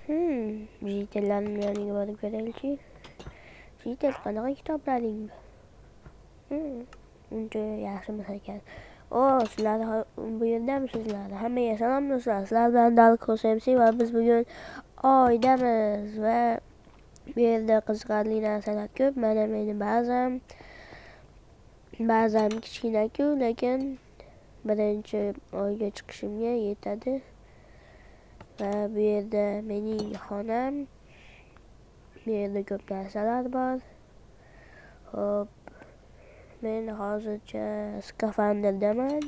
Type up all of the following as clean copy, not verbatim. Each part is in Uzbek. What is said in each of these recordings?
Jitellarning yoniga borib ko'raylik. Jitel, qanaqa kitoblaring bor? Uncha yaxshimiz ekan. Sizlar bu yerdamisizlar? Hammaga salom do'stlar. Sizlar bilan Dark Horse MC va biz bugun oydamiz va bu yerda qiziqarli narsalar ko'p. Mana meni ba'zan kichkina-ku, lekin birinchi oyga chiqishimga yetadi. Va bu yerda mening xonam. Bu yerda ko'p narsalar bor. Hop. Men hozircha skafandrdaman.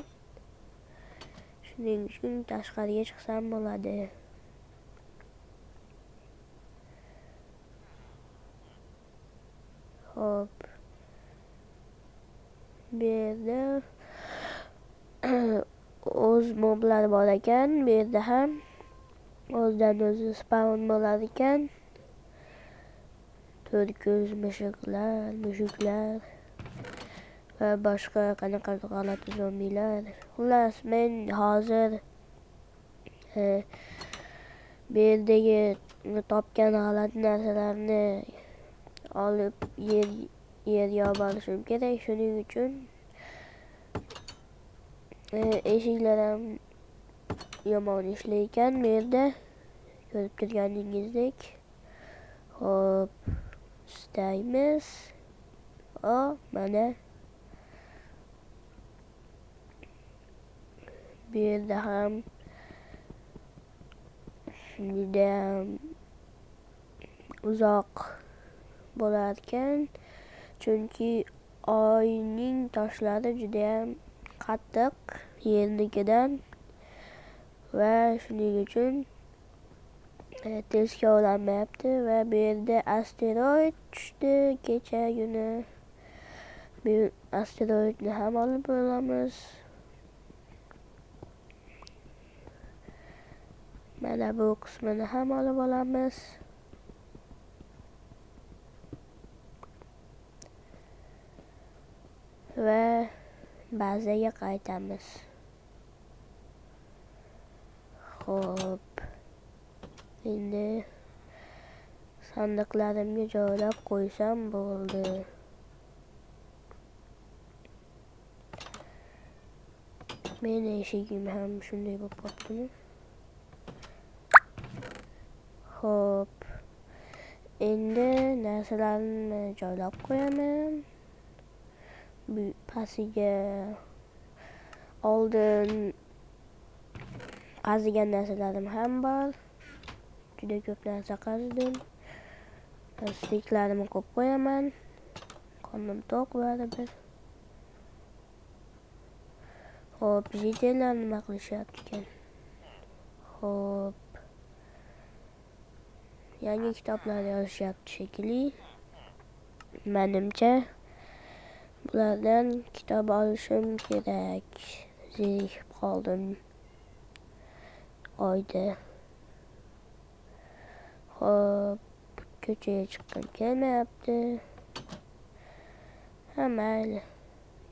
Shuning uchun tashqariga chiqsam bo'ladi. Hop. Bu yerda o'z moblar bor ekan. Bu yerda ham o'zidan o'zi spawn bo'lar ekan. To'rtko'z mushuklar va boshqa qanaqa g'alati zombilar. Xullas, men hozir bu yerdagi topgan g'alati narsalarni olib yerga olib borishim kerak. Shuning uchun eshiklar ham yomon ishlaykan bu yerda. Ko'rib turganingizdek. Hop, istaymiz. Mana bu yerda ham juda uzoq bo'lar ekan, chunki oyning toshlari juda ham qattiq yernikidan va shuning uchun tezga ulanmayapti. Va bu yerda asteroid tushdi kechagina. Bu asteroidni ham olib olamiz. Mana bu qismini ham olib olamiz. Va bazaga qaytamiz. Xo'p. Endi sandiqlarimga joylab qo'ysam bo'ldi. Meni eshigim ham shunday bo'lib qolibdimi? Xo'p. Endi narsalarni joylab qo'yaman. Bu pastiga oldin qazigan narsalarim ham bor. Juda ko'p narsa qazdim. Steklarimni qo'yib qo'yaman. Qornim to'q baribir. Hop, jitellar nima qilishyapti ekan? Hop. Yangi kitoblar yozishyapti shekilli. Menimcha bulardan kitob olishim kerak. Zerikib qoldim oyda. Hop, ko'chaga chiqqim kelmayapti. Mayli,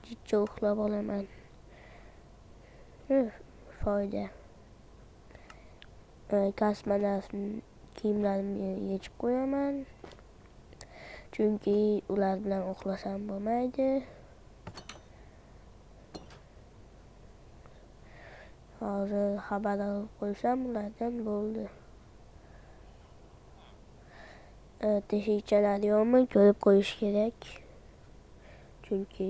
jiddiy uxlab olaman. Foyda. Kosmonavtning kiyimlarimni yechib qo'yaman. Chunki ular bilan uxlasam bo'lmaydi. Hozir xabar olib qo'ysam ulardan bo'ldi. Teshikchalar yo'qmi? Ko'rib qo'yish kerak. Chunki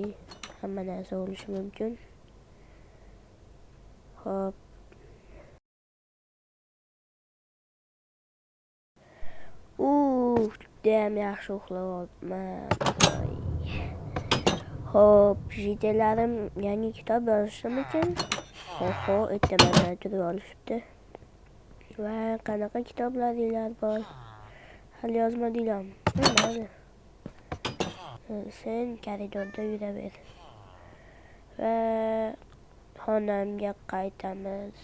hamma narsa bo'lishi mumkin. Hop. Judayam yaxshi uxlab olibman. Hop, jitellarim yangi kitob yozishdimikin? Ertaman turib olishibdi. Va qanaqa kitoblaringlar bor? Hali yozmadinglarmi? Mayli. Sen koridorda yuraver. Va xonamga qaytamiz.